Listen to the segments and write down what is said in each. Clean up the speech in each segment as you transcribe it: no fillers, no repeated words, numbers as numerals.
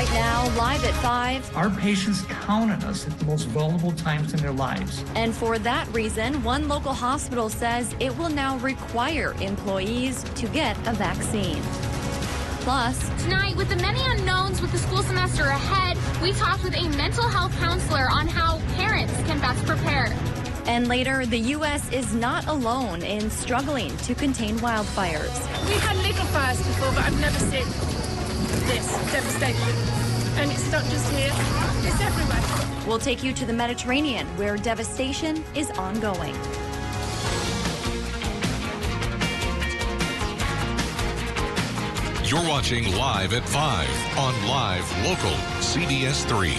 Right now, live at 5. Our patients count on us at the most vulnerable times in their lives. And for that reason, one local hospital says it will now require employees to get a vaccine. Plus, tonight, with the many unknowns with the school semester ahead, we talked with a mental health counselor on how parents can best prepare. And later, the U.S. is not alone in struggling to contain wildfires. We've had little fires before, but I've never seen this devastation. And it's not just here, it's everywhere. We'll take you to the Mediterranean, where devastation is ongoing. You're watching Live at 5 on Live Local CBS3.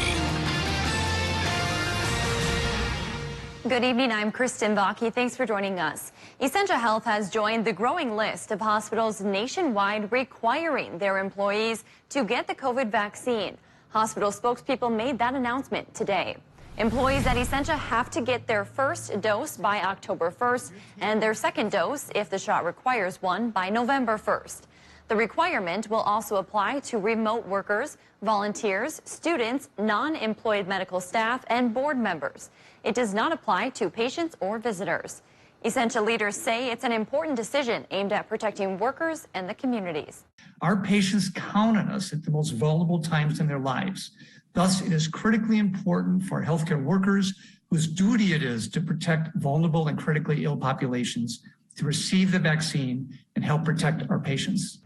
Good evening, I'm Kristen Baki. Thanks for joining us. Essentia Health has joined the growing list of hospitals nationwide requiring their employees to get the COVID vaccine. Hospital spokespeople made that announcement today. Employees at Essentia have to get their first dose by October 1st and their second dose, if the shot requires one, by November 1st. The requirement will also apply to remote workers, volunteers, students, non-employed medical staff, and board members. It does not apply to patients or visitors. Essentia leaders say it's an important decision aimed at protecting workers and the communities. Our patients count on us at the most vulnerable times in their lives. Thus, it is critically important for healthcare workers whose duty it is to protect vulnerable and critically ill populations to receive the vaccine and help protect our patients.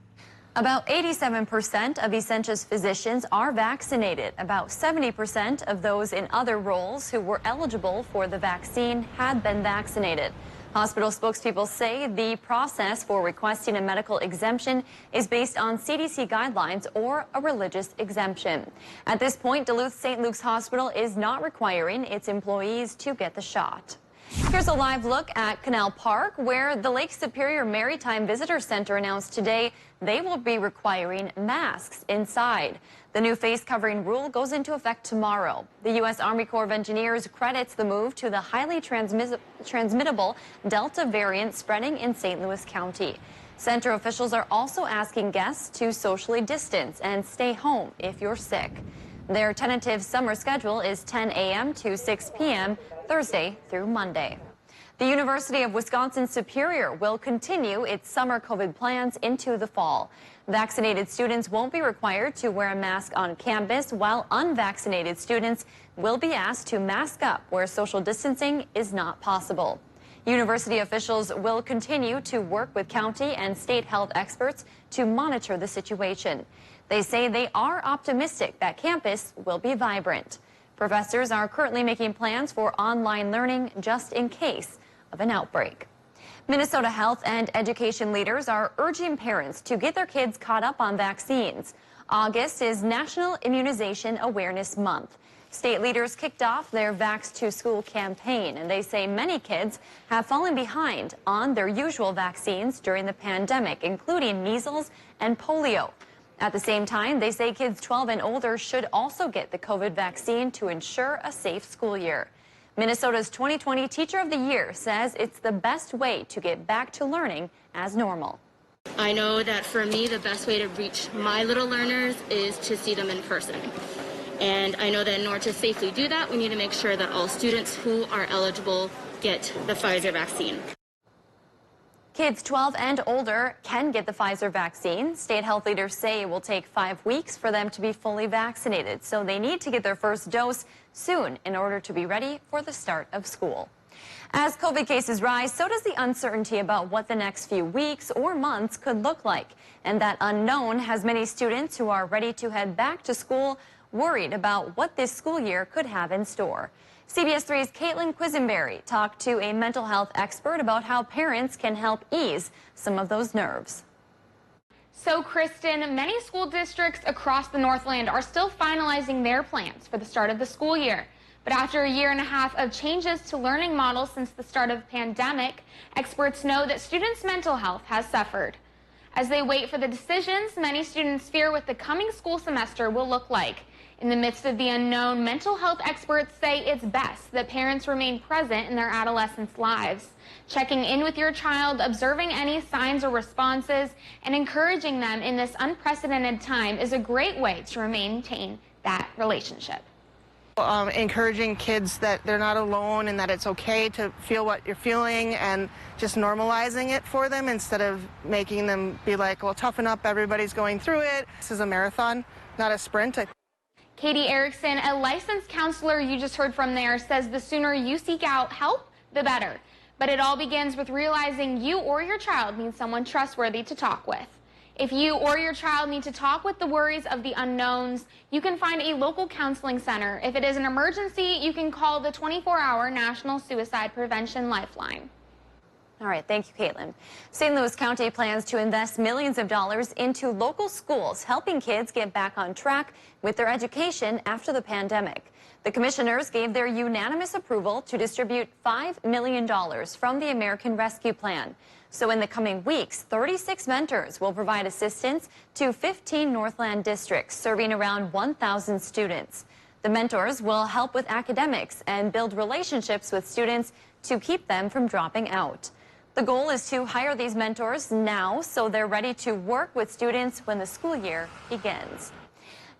About 87% of Essentia's physicians are vaccinated. About 70% of those in other roles who were eligible for the vaccine had been vaccinated. Hospital spokespeople say the process for requesting a medical exemption is based on CDC guidelines or a religious exemption. At this point, Duluth St. Luke's Hospital is not requiring its employees to get the shot. Here's a live look at Canal Park, where the Lake Superior Maritime Visitor Center announced today they will be requiring masks inside. The new face covering rule goes into effect tomorrow. The U.S. Army Corps of Engineers credits the move to the highly transmittable Delta variant spreading in St. Louis County. Center officials are also asking guests to socially distance and stay home if you're sick. Their tentative summer schedule is 10 a.m. to 6 p.m. Thursday through Monday. The University of Wisconsin-Superior will continue its summer COVID plans into the fall. Vaccinated students won't be required to wear a mask on campus, while unvaccinated students will be asked to mask up where social distancing is not possible. University officials will continue to work with county and state health experts to monitor the situation. They say they are optimistic that campus will be vibrant. Professors are currently making plans for online learning just in case of an outbreak. Minnesota health and education leaders are urging parents to get their kids caught up on vaccines. August is National Immunization Awareness Month. State leaders kicked off their Vax to School campaign, and they say many kids have fallen behind on their usual vaccines during the pandemic, including measles and polio. At the same time, they say kids 12 and older should also get the COVID vaccine to ensure a safe school year. Minnesota's 2020 Teacher of the Year says it's the best way to get back to learning as normal. I know that for me, the best way to reach my little learners is to see them in person. And I know that in order to safely do that, we need to make sure that all students who are eligible get the Pfizer vaccine. Kids 12 and older can get the Pfizer vaccine. State health leaders say it will take 5 weeks for them to be fully vaccinated, so they need to get their first dose soon in order to be ready for the start of school. As COVID cases rise, so does the uncertainty about what the next few weeks or months could look like. And that unknown has many students who are ready to head back to school worried about what this school year could have in store. CBS3's Caitlin Quisenberry talked to a mental health expert about how parents can help ease some of those nerves. So, Kristen, many school districts across the Northland are still finalizing their plans for the start of the school year. But after a year and a half of changes to learning models since the start of the pandemic, experts know that students' mental health has suffered. As they wait for the decisions, many students fear what the coming school semester will look like. In the midst of the unknown, mental health experts say it's best that parents remain present in their adolescents' lives. Checking in with your child, observing any signs or responses, and encouraging them in this unprecedented time is a great way to maintain that relationship. Encouraging kids that they're not alone and that it's okay to feel what you're feeling, and just normalizing it for them instead of making them be like, well, toughen up, everybody's going through it. This is a marathon, not a sprint. Katie Erickson, a licensed counselor you just heard from there, says the sooner you seek out help, the better. But it all begins with realizing you or your child needs someone trustworthy to talk with. If you or your child need to talk with the worries of the unknowns, you can find a local counseling center. If it is an emergency, you can call the 24-hour National Suicide Prevention Lifeline. All right, thank you, Caitlin. St. Louis County plans to invest millions of dollars into local schools, helping kids get back on track with their education after the pandemic. The commissioners gave their unanimous approval to distribute $5 million from the American Rescue Plan. So in the coming weeks, 36 mentors will provide assistance to 15 Northland districts, serving around 1,000 students. The mentors will help with academics and build relationships with students to keep them from dropping out. The goal is to hire these mentors now so they're ready to work with students when the school year begins.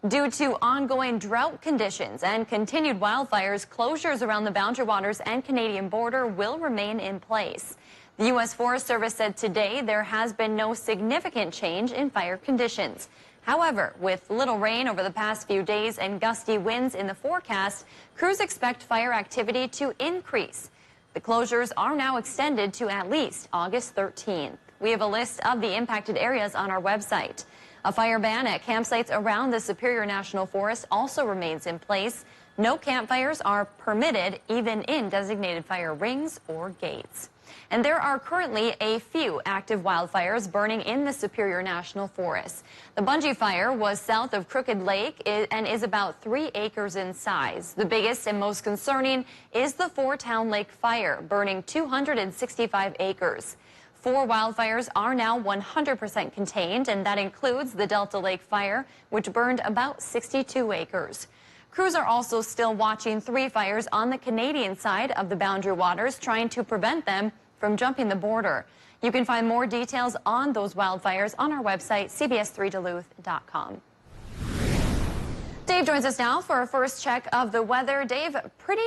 Due to ongoing drought conditions and continued wildfires, closures around the Boundary Waters and Canadian border will remain in place. The U.S. Forest Service said today there has been no significant change in fire conditions. However, with little rain over the past few days and gusty winds in the forecast, crews expect fire activity to increase. The closures are now extended to at least August 13th. We have a list of the impacted areas on our website. A fire ban at campsites around the Superior National Forest also remains in place. No campfires are permitted, even in designated fire rings or gates. And there are currently a few active wildfires burning in the Superior National Forest. The Bungee Fire was south of Crooked Lake and is about 3 acres in size. The biggest and most concerning is the Four Town Lake Fire, burning 265 acres. 4 wildfires are now 100% contained, and that includes the Delta Lake Fire, which burned about 62 acres. Crews are also still watching 3 fires on the Canadian side of the Boundary Waters, trying to prevent them from jumping the border. You can find more details on those wildfires on our website, CBS3Duluth.com. Dave joins us now for our first check of the weather. Dave, pretty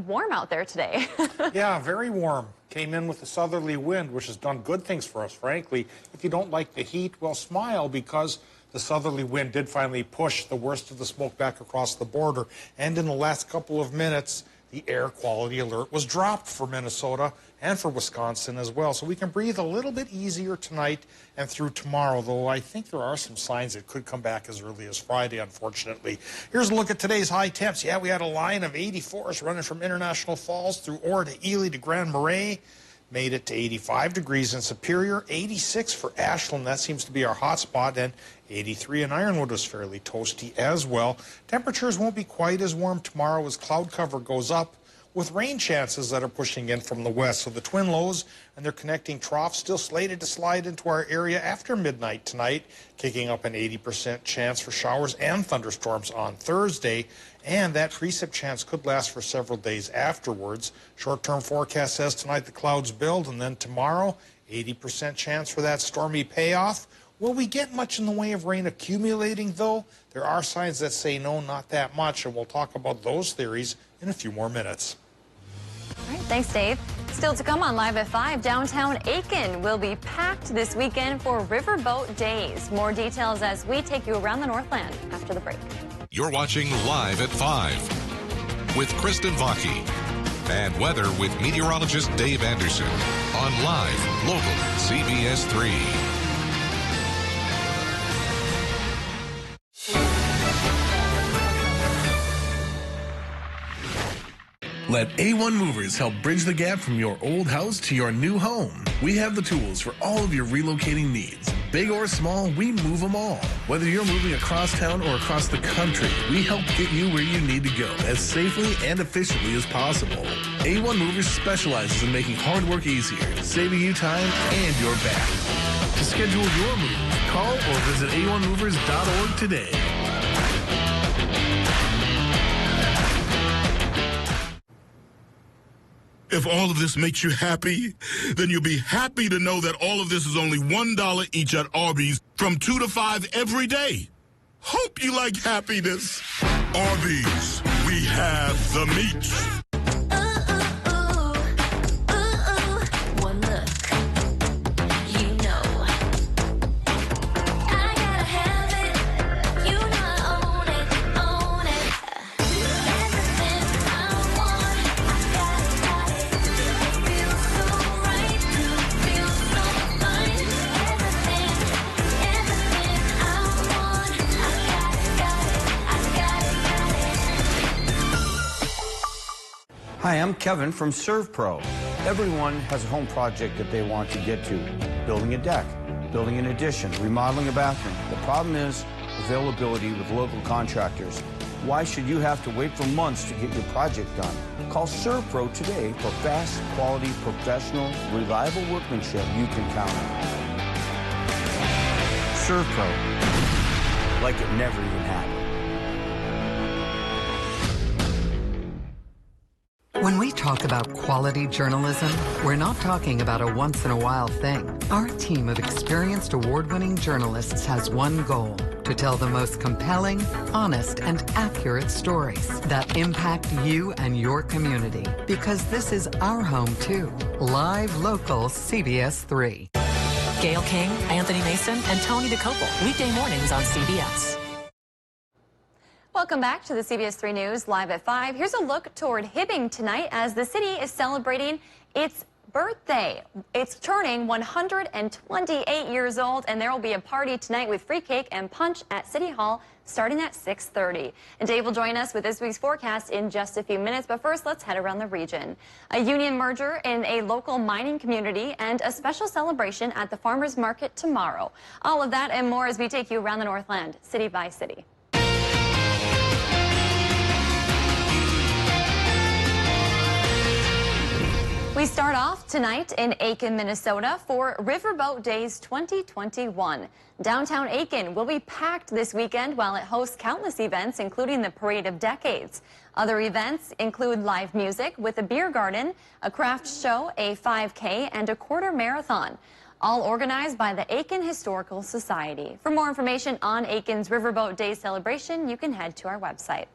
warm out there today. Yeah, very warm. Came in with a southerly wind, which has done good things for us, frankly. If you don't like the heat, well, smile, because the southerly wind did finally push the worst of the smoke back across the border. And in the last couple of minutes, the air quality alert was dropped for Minnesota and for Wisconsin as well. So we can breathe a little bit easier tonight and through tomorrow, though I think there are some signs it could come back as early as Friday, unfortunately. Here's a look at today's high temps. Yeah, we had a line of 84s running from International Falls through Orr to Ely to Grand Marais. Made it to 85 degrees in Superior, 86 for Ashland. That seems to be our hot spot, and 83 in Ironwood was fairly toasty as well. Temperatures won't be quite as warm tomorrow as cloud cover goes up, with rain chances that are pushing in from the west. So the twin lows and their connecting troughs still slated to slide into our area after midnight tonight, kicking up an 80% chance for showers and thunderstorms on Thursday. And that precip chance could last for several days afterwards. Short-term forecast says tonight the clouds build, and then tomorrow, 80% chance for that stormy payoff. Will we get much in the way of rain accumulating, though? There are signs that say no, not that much, and we'll talk about those theories in a few more minutes. All right, thanks, Dave. Still to come on Live at 5, downtown Aiken will be packed this weekend for Riverboat Days. More details as we take you around the Northland after the break. You're watching Live at 5 with Kristen Vaki and weather with meteorologist Dave Anderson on Live Local CBS 3. Let A1 Movers help bridge the gap from your old house to your new home. We have the tools for all of your relocating needs. Big or small, we move them all. Whether you're moving across town or across the country, we help get you where you need to go as safely and efficiently as possible. A1 Movers specializes in making hard work easier, saving you time and your back. To schedule your move, call or visit a1movers.org today. If all of this makes you happy, then you'll be happy to know that all of this is only $1 each at Arby's from 2 to 5 every day. Hope you like happiness. Arby's, we have the meat. One look, you know. I gotta have it, you know I own it. Everything I want, I got it. It feels so right, feels so fine. Everything I want, I got it. Hi, I'm Kevin from ServPro. Everyone has a home project that they want to get to. Building a deck, building an addition, remodeling a bathroom. The problem is availability with local contractors. Why should you have to wait for months to get your project done? Call ServPro today for fast, quality, professional, reliable workmanship you can count on. ServPro, like it never even happened. When we talk about quality journalism, we're not talking about a once-in-a-while thing. Our team of experienced award-winning journalists has one goal: to tell the most compelling, honest, and accurate stories that impact you and your community. Because this is our home, too. Live, local, CBS3. Gail King, Anthony Mason, and Tony DeCopel. Weekday mornings on CBS. Welcome back to the CBS3 News Live at 5. Here's a look toward Hibbing tonight as the city is celebrating its birthday. It's turning 128 years old, and there will be a party tonight with free cake and punch at City Hall starting at 6:30. And Dave will join us with this week's forecast in just a few minutes. But first, let's head around the region. A union merger in a local mining community and a special celebration at the farmers market tomorrow. All of that and more as we take you around the Northland, city by city. We start off tonight in Aiken, Minnesota for Riverboat Days 2021. Downtown Aiken will be packed this weekend while it hosts countless events, including the Parade of Decades. Other events include live music with a beer garden, a craft show, a 5K, and a quarter marathon, all organized by the Aiken Historical Society. For more information on Aiken's Riverboat Day celebration, you can head to our website.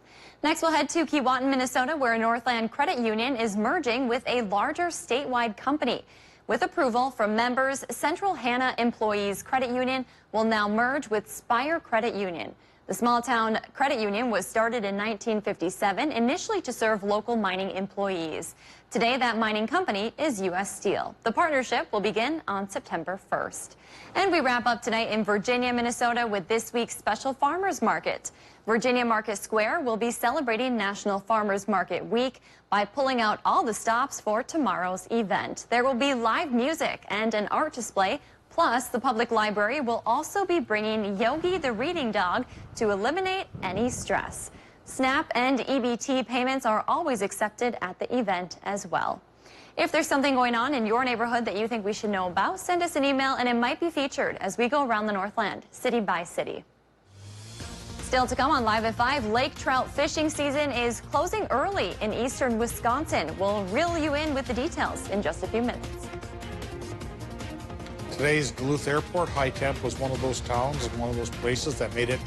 Next, we'll head to Keewatin, Minnesota, where Northland Credit Union is merging with a larger statewide company. With approval from members, Central Hannah Employees Credit Union will now merge with Spire Credit Union. The small-town credit union was started in 1957, initially to serve local mining employees. Today, that mining company is U.S. Steel. The partnership will begin on September 1st. And we wrap up tonight in Virginia, Minnesota, with this week's special farmers market. Virginia Market Square will be celebrating National Farmers Market Week by pulling out all the stops for tomorrow's event. There will be live music and an art display. Plus, the public library will also be bringing Yogi the Reading Dog to eliminate any stress. SNAP and EBT payments are always accepted at the event as well. If there's something going on in your neighborhood that you think we should know about, send us an email and it might be featured as we go around the Northland, city by city. Still to come on Live at 5, lake trout fishing season is closing early in eastern Wisconsin. We'll reel you in with the details in just a few minutes. Today's Duluth Airport high temp was one of those towns and one of those places that made it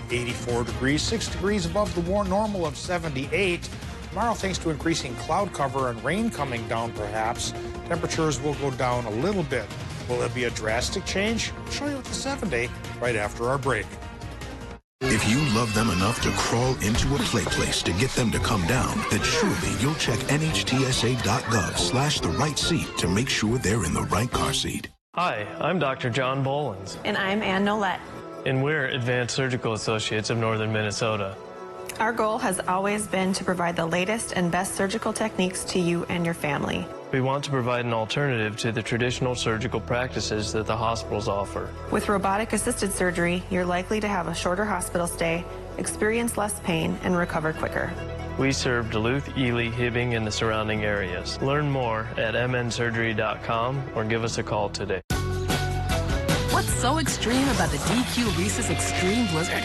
84 degrees, 6 degrees above the warm normal of 78. Tomorrow, thanks to increasing cloud cover and rain coming down perhaps, temperatures will go down a little bit. Will it be a drastic change? I'll show you with the 7-day right after our break. If you love them enough to crawl into a play place to get them to come down, then surely you'll check NHTSA.gov/the right seat to make sure they're in the right car seat. Hi, I'm Dr. John Bolins. And I'm Ann Nolette. And we're Advanced Surgical Associates of Northern Minnesota. Our goal has always been to provide the latest and best surgical techniques to you and your family. We want to provide an alternative to the traditional surgical practices that the hospitals offer. With robotic-assisted surgery, you're likely to have a shorter hospital stay, experience less pain, and recover quicker. We serve Duluth, Ely, Hibbing, and the surrounding areas. Learn more at mnsurgery.com or give us a call today. What's so extreme about the DQ Reese's Extreme Blizzard?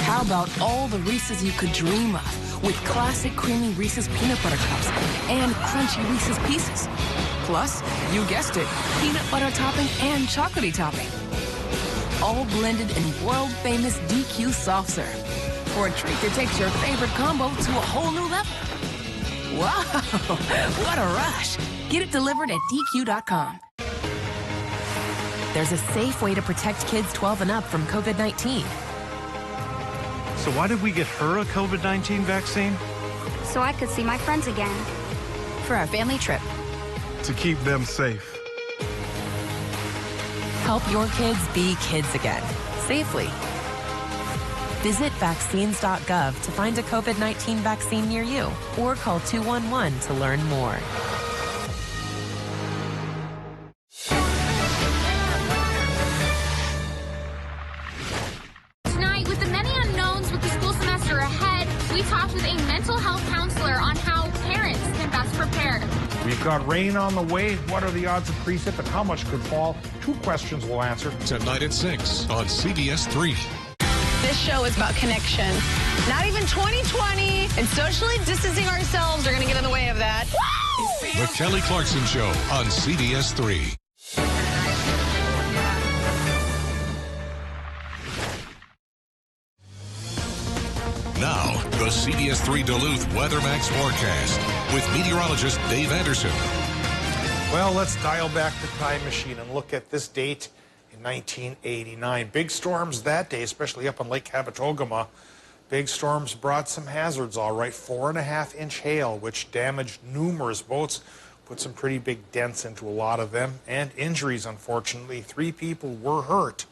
How about all the Reese's you could dream of, with classic creamy Reese's peanut butter cups and crunchy Reese's Pieces? Plus, you guessed it, peanut butter topping and chocolatey topping. All blended in world-famous DQ soft serve, for a treat that takes your favorite combo to a whole new level. Wow, what a rush. Get it delivered at DQ.com. There's a safe way to protect kids 12 and up from COVID-19. So why did we get her a COVID-19 vaccine? So I could see my friends again. For our family trip. To keep them safe. Help your kids be kids again, safely. Visit vaccines.gov to find a COVID-19 vaccine near you, or call 211 to learn more. Tonight, with the many unknowns with the school semester ahead, we talked with a mental health counselor on how parents can best prepare. We've got rain on the way. What are the odds of precip and how much could fall? 2 questions we'll answer. Tonight at 6 on CBS3. This show is about connection. Not even 2020 and socially distancing ourselves are going to get in the way of that. The Kelly Clarkson Show on CBS3. Now, the CBS3 Duluth WeatherMax forecast with meteorologist Dave Anderson. Well, let's dial back the time machine and look at this date in 1989. Big storms that day, especially up on Lake Cabotogama. Big storms brought some hazards, all right. 4.5-inch hail, which damaged numerous boats, put some pretty big dents into a lot of them, and injuries, unfortunately. 3 people were hurt.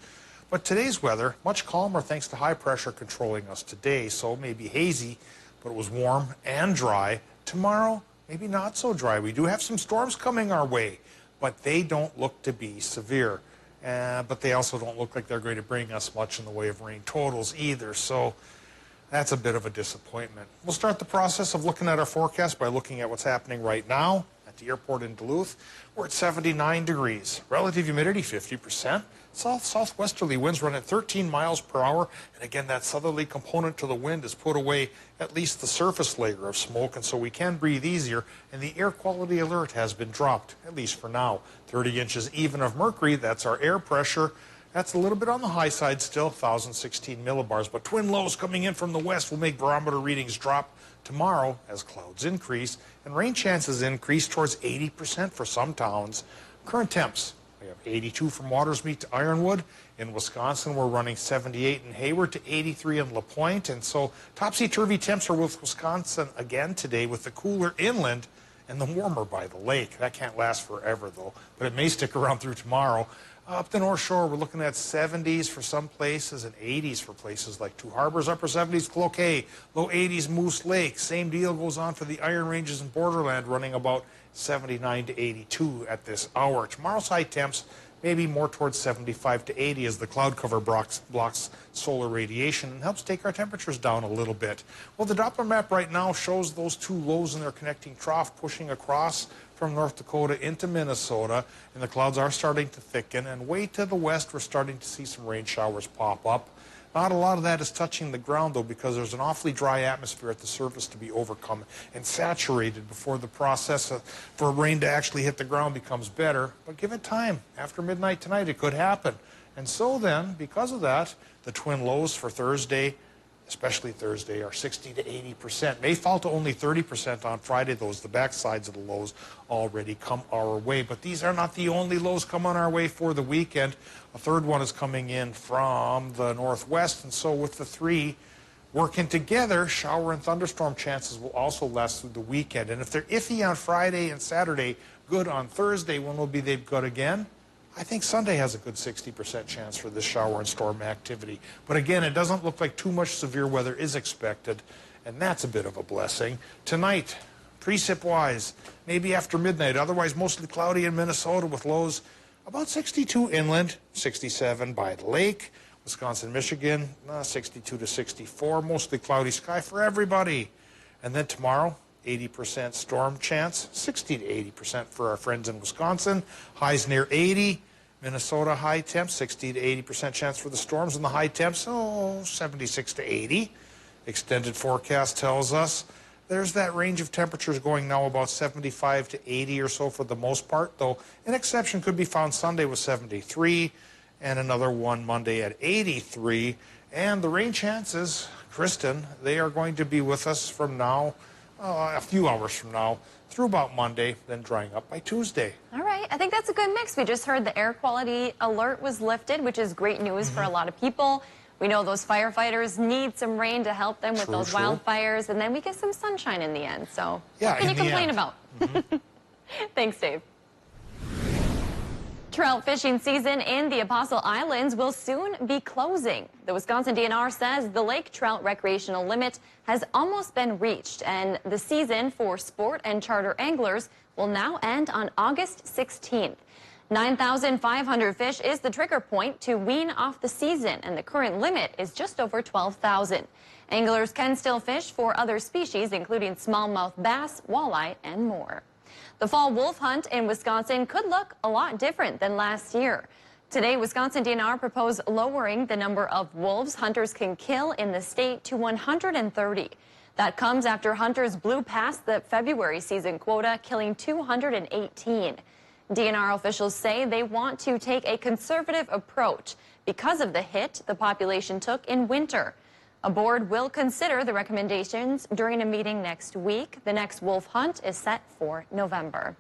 But today's weather, much calmer thanks to high pressure controlling us today. So maybe hazy, but it was warm and dry. Tomorrow, maybe not so dry. We do have some storms coming our way, but they don't look to be severe. But they also don't look like they're going to bring us much in the way of rain totals either. So that's a bit of a disappointment. We'll start the process of looking at our forecast by looking at what's happening right now at the airport in Duluth. We're at 79 degrees. Relative humidity, 50%. Southwesterly winds run at 13 miles per hour. And again, that southerly component to the wind has put away at least the surface layer of smoke, and so we can breathe easier. And the air quality alert has been dropped, at least for now. 30 inches even of mercury, that's our air pressure. That's a little bit on the high side still, 1,016 millibars. But twin lows coming in from the west will make barometer readings drop tomorrow as clouds increase and rain chances increase towards 80% for some towns. Current temps. We have 82 from Watersmeet to Ironwood. In Wisconsin, we're running 78 in Hayward to 83 in La Pointe. And so topsy-turvy temps are with Wisconsin again today, with the cooler inland and the warmer by the lake. That can't last forever, though, but it may stick around through tomorrow. Up the North Shore, we're looking at 70s for some places and 80s for places like Two Harbors, upper 70s Cloquet, low 80s Moose Lake. Same deal goes on for the Iron Ranges and Borderland, running about 79 to 82 at this hour. Tomorrow's high temps maybe more towards 75 to 80 as the cloud cover blocks solar radiation and helps take our temperatures down a little bit. Well, the Doppler map right now shows those 2 lows in their connecting trough pushing across from North Dakota into Minnesota, and the clouds are starting to thicken, and way to the west we're starting to see some rain showers pop up. Not a lot of that is touching the ground, though, because there's an awfully dry atmosphere at the surface to be overcome and saturated before the process for rain to actually hit the ground becomes better. But give it time. After midnight tonight, it could happen. And so then, because of that, the twin lows for Thursday, especially Thursday, are 60 to 80%. May fall to only 30% on Friday. Those, the backsides of the lows already come our way. But these are not the only lows coming our way for the weekend. A third one is coming in from the northwest. And so with the 3 working together, shower and thunderstorm chances will also last through the weekend. And if they're iffy on Friday and Saturday, good on Thursday, when will be they good again? I think Sunday has a good 60% chance for this shower and storm activity. But again, it doesn't look like too much severe weather is expected, and that's a bit of a blessing. Tonight, precip-wise, maybe after midnight, otherwise mostly cloudy in Minnesota with lows about 62 inland, 67 by the lake. Wisconsin, Michigan, 62 to 64, mostly cloudy sky for everybody. And then tomorrow, 80% storm chance, 60 to 80% for our friends in Wisconsin. Highs near 80. Minnesota high temps, 60 to 80% chance for the storms, and the high temps, 76 to 80. Extended forecast tells us there's that range of temperatures going now about 75 to 80 or so for the most part, though an exception could be found Sunday with 73 and another one Monday at 83. And the rain chances, Kristen, they are going to be with us from now, a few hours from now, through about Monday, then drying up by Tuesday. All right, I think that's a good mix. We just heard the air quality alert was lifted, which is great news for a lot of people. We know those firefighters need some rain to help them with those wildfires, and then we get some sunshine in the end. So what can you complain about? Thanks, Dave. Trout fishing season in the Apostle Islands will soon be closing. The Wisconsin DNR says the lake trout recreational limit has almost been reached, and the season for sport and charter anglers will now end on August 16th. 9,500 fish is the trigger point to wean off the season, and the current limit is just over 12,000. Anglers can still fish for other species, including smallmouth bass, walleye, and more. The fall wolf hunt in Wisconsin could look a lot different than last year. Today, Wisconsin DNR proposed lowering the number of wolves hunters can kill in the state to 130. That comes after hunters blew past the February season quota, killing 218. DNR officials say they want to take a conservative approach because of the hit the population took in winter. A board will consider the recommendations during a meeting next week. The next wolf hunt is set for November.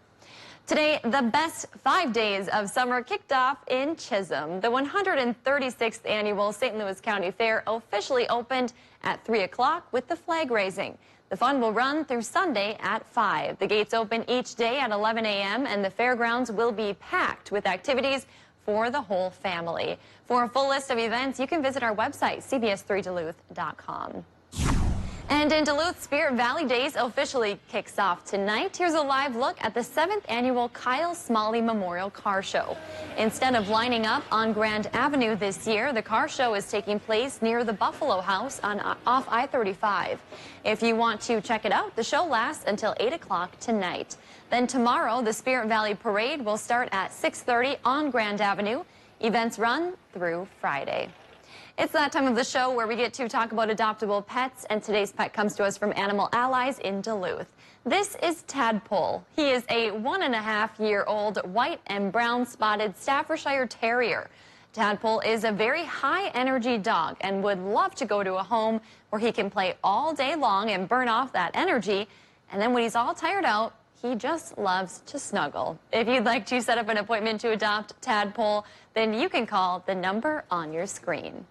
Today, the best 5 days of summer kicked off in Chisholm. The 136th annual St. Louis County Fair officially opened at 3 o'clock with the flag raising. The fun will run through Sunday at 5. The gates open each day at 11 a.m. and the fairgrounds will be packed with activities for the whole family. For a full list of events, you can visit our website, CBS3Duluth.com. And in Duluth, Spirit Valley Days officially kicks off tonight. Here's a live look at the 7th annual Kyle Smalley Memorial Car Show. Instead of lining up on Grand Avenue this year, the car show is taking place near the Buffalo House off I-35. If you want to check it out, the show lasts until 8 o'clock tonight. Then tomorrow, the Spirit Valley Parade will start at 6:30 on Grand Avenue. Events run through Friday. It's that time of the show where we get to talk about adoptable pets, and today's pet comes to us from Animal Allies in Duluth. This is Tadpole. He is a 1.5-year-old white and brown spotted Staffordshire Terrier. Tadpole is a very high-energy dog and would love to go to a home where he can play all day long and burn off that energy. And then when he's all tired out, he just loves to snuggle. If you'd like to set up an appointment to adopt Tadpole, then you can call the number on your screen.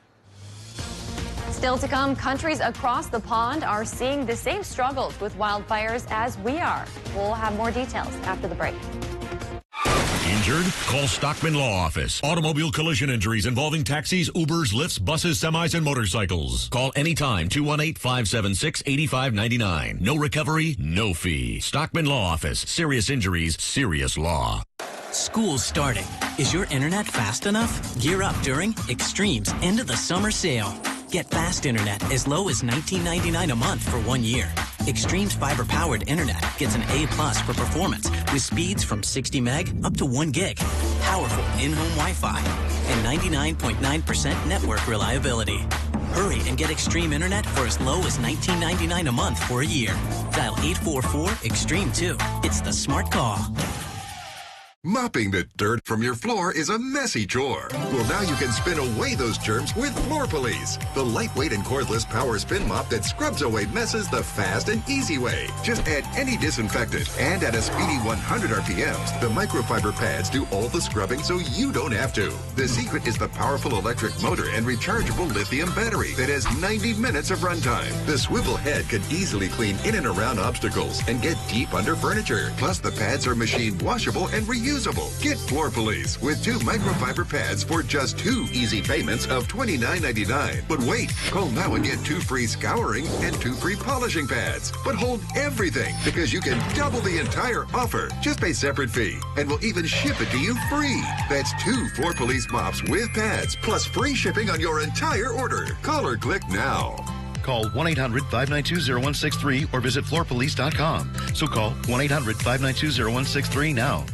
Still to come, countries across the pond are seeing the same struggles with wildfires as we are. We'll have more details after the break. Injured? Call Stockman Law Office. Automobile collision injuries involving taxis, Ubers, lifts, buses, semis, and motorcycles. Call anytime, 218-576-8599. No recovery, no fee. Stockman Law Office. Serious injuries, serious law. School's starting. Is your internet fast enough? Gear up during Extreme's end of the summer sale. Get fast internet as low as $19.99 a month for 1 year. Extreme's fiber-powered internet gets an A+ for performance with speeds from 60 meg up to 1 gig. Powerful in-home Wi-Fi and 99.9% network reliability. Hurry and get Extreme internet for as low as $19.99 a month for a year. Dial 844-EXTREME2. It's the smart call. Mopping the dirt from your floor is a messy chore. Well, now you can spin away those germs with Floor Police, the lightweight and cordless power spin mop that scrubs away messes the fast and easy way. Just add any disinfectant, and at a speedy 100 RPMs, the microfiber pads do all the scrubbing so you don't have to. The secret is the powerful electric motor and rechargeable lithium battery that has 90 minutes of runtime. The swivel head can easily clean in and around obstacles and get deep under furniture. Plus, the pads are machine washable and reusable. Get Floor Police with 2 microfiber pads for just 2 easy payments of $29.99. But wait, call now and get 2 free scouring and 2 free polishing pads. But hold everything, because you can double the entire offer. Just pay separate fee, and we'll even ship it to you free. That's 2 Floor Police mops with pads, plus free shipping on your entire order. Call or click now. Call 1-800-592-0163 or visit floorpolice.com. So call 1-800-592-0163 now.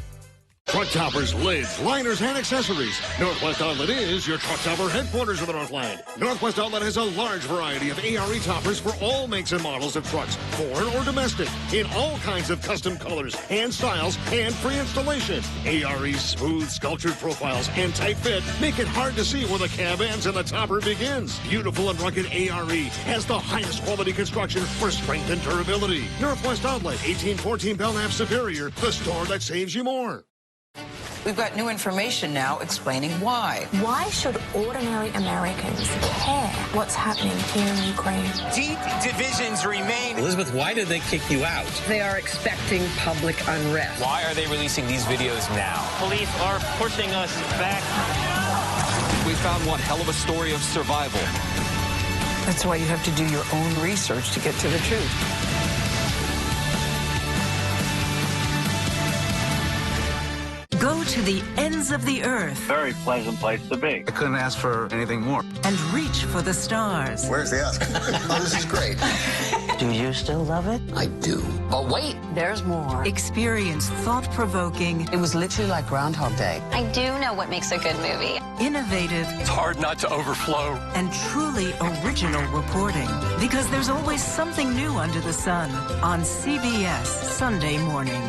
Truck toppers, lids, liners, and accessories. Northwest Outlet is your truck topper headquarters of the Northland. Northwest Outlet has a large variety of ARE toppers for all makes and models of trucks, foreign or domestic, in all kinds of custom colors and styles and free installation. ARE's smooth, sculptured profiles and tight fit make it hard to see where the cab ends and the topper begins. Beautiful and rugged ARE has the highest quality construction for strength and durability. Northwest Outlet, 1814 Belknap Superior, the store that saves you more. We've got new information now explaining why. Why should ordinary Americans care what's happening here in Ukraine? Deep divisions remain. Elizabeth, why did they kick you out? They are expecting public unrest. Why are they releasing these videos now? Police are pushing us back. We found one hell of a story of survival. That's why you have to do your own research to get to the truth. Go to the ends of the earth. Very pleasant place to be. I couldn't ask for anything more. And reach for the stars. Where's the Oscar? Oh, this is great. Do you still love it? I do. But wait, there's more. Experience thought-provoking. It was literally like Groundhog Day. I do know what makes a good movie. Innovative. It's hard not to overflow. And truly original reporting. Because there's always something new under the sun on CBS Sunday morning.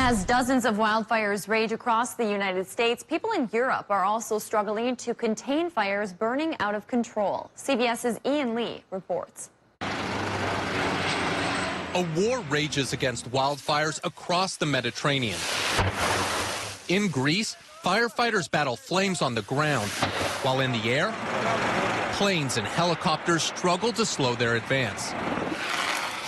As dozens of wildfires rage across the United States, people in Europe are also struggling to contain fires burning out of control. CBS's Ian Lee reports. A war rages against wildfires across the Mediterranean. In Greece, firefighters battle flames on the ground, while in the air, planes and helicopters struggle to slow their advance.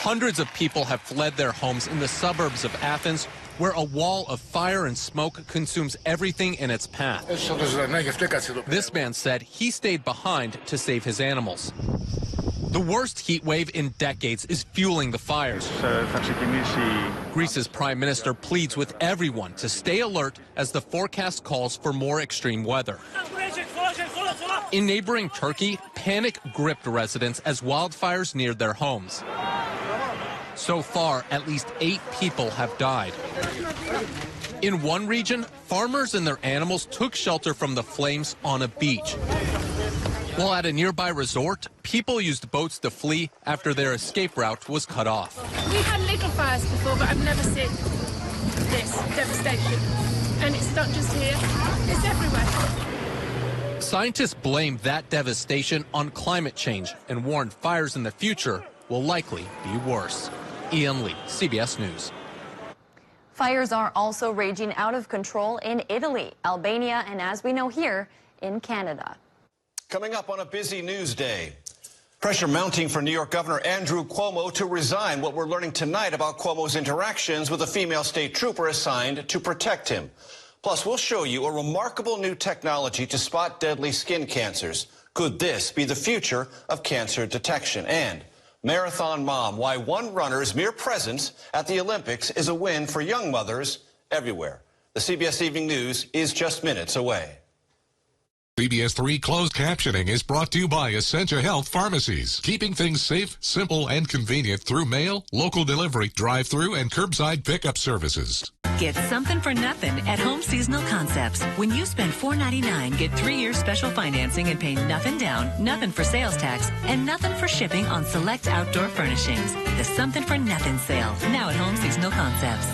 Hundreds of people have fled their homes in the suburbs of Athens, where a wall of fire and smoke consumes everything in its path. This man said he stayed behind to save his animals. The worst heat wave in decades is fueling the fires. Greece's prime minister pleads with everyone to stay alert as the forecast calls for more extreme weather. In neighboring Turkey, panic gripped residents as wildfires neared their homes. So far, at least 8 people have died. In one region, farmers and their animals took shelter from the flames on a beach. While at a nearby resort, people used boats to flee after their escape route was cut off. We've had little fires before, but I've never seen this devastation. And it's not just here, it's everywhere. Scientists blame that devastation on climate change and warn fires in the future will likely be worse. Ian Lee, CBS News. Fires are also raging out of control in Italy, Albania, and as we know here, in Canada. Coming up on a busy news day. Pressure mounting for New York Governor Andrew Cuomo to resign. What we're learning tonight about Cuomo's interactions with a female state trooper assigned to protect him. Plus, we'll show you a remarkable new technology to spot deadly skin cancers. Could this be the future of cancer detection? And Marathon Mom, why one runner's mere presence at the Olympics is a win for young mothers everywhere. The CBS Evening News is just minutes away. CBS3 closed captioning is brought to you by Essentia Health Pharmacies, keeping things safe, simple, and convenient through mail, local delivery, drive-through, and curbside pickup services. Get something for nothing at Home Seasonal Concepts. When you spend $4.99, get 3 years special financing and pay nothing down, nothing for sales tax, and nothing for shipping on select outdoor furnishings. The Something for Nothing sale, now at Home Seasonal Concepts.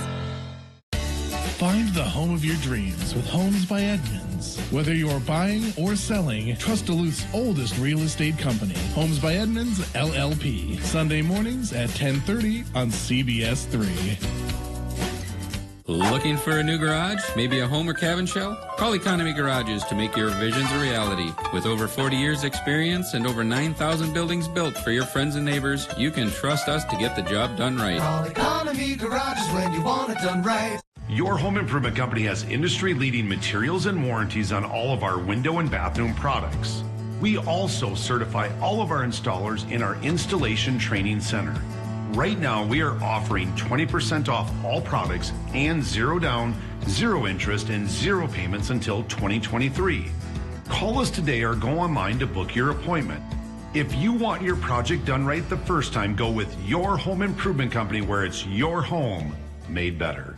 Find the home of your dreams with Homes by Edmunds. Whether you're buying or selling, trust Duluth's oldest real estate company, Homes by Edmunds, LLP. Sunday mornings at 10:30 on CBS 3. Looking for a new garage? Maybe a home or cabin shell? Call Economy Garages to make your visions a reality. With over 40 years experience and over 9,000 buildings built for your friends and neighbors, you can trust us to get the job done right. Call Economy Garages when you want it done right. Your home improvement company has industry-leading materials and warranties on all of our window and bathroom products. We also certify all of our installers in our installation training center. Right now, we are offering 20% off all products and 0 down, 0 interest, and 0 payments until 2023. Call us today or go online to book your appointment. If you want your project done right the first time, go with your home improvement company where it's your home made better.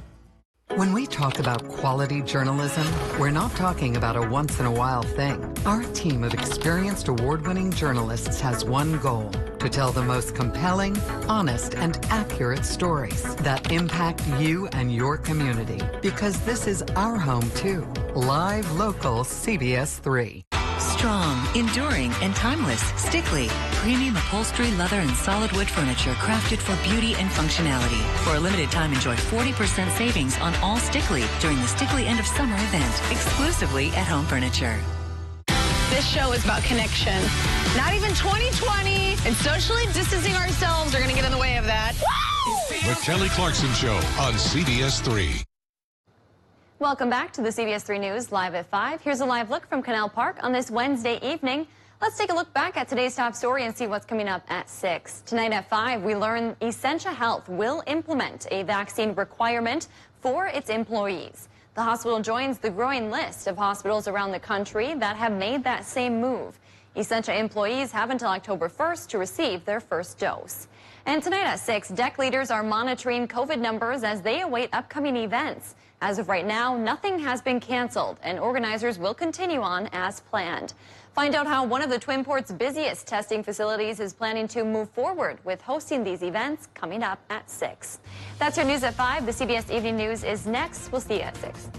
When we talk about quality journalism, we're not talking about a once-in-a-while thing. Our team of experienced award-winning journalists has one goal: to tell the most compelling, honest, and accurate stories that impact you and your community. Because this is our home, too. Live, local, CBS3. Strong, enduring, and timeless. Stickley. Premium upholstery, leather, and solid wood furniture crafted for beauty and functionality. For a limited time, enjoy 40% savings on all Stickley during the Stickley End of Summer event, exclusively at Home Furniture. This show is about connection. Not even 2020 and socially distancing ourselves are going to get in the way of that. The Kelly Clarkson Show on CBS3. Welcome back to the CBS3 News Live at 5. Here's a live look from Canal Park on this Wednesday evening. Let's take a look back at today's top story and see what's coming up at 6. Tonight at 5, we learn Essentia Health will implement a vaccine requirement for its employees. The hospital joins the growing list of hospitals around the country that have made that same move. Essentia employees have until October 1st to receive their first dose. And tonight at 6, DEC leaders are monitoring COVID numbers as they await upcoming events. As of right now, nothing has been canceled, and organizers will continue on as planned. Find out how one of the Twin Ports' busiest testing facilities is planning to move forward with hosting these events coming up at 6. That's your news at 5. The CBS Evening News is next. We'll see you at 6.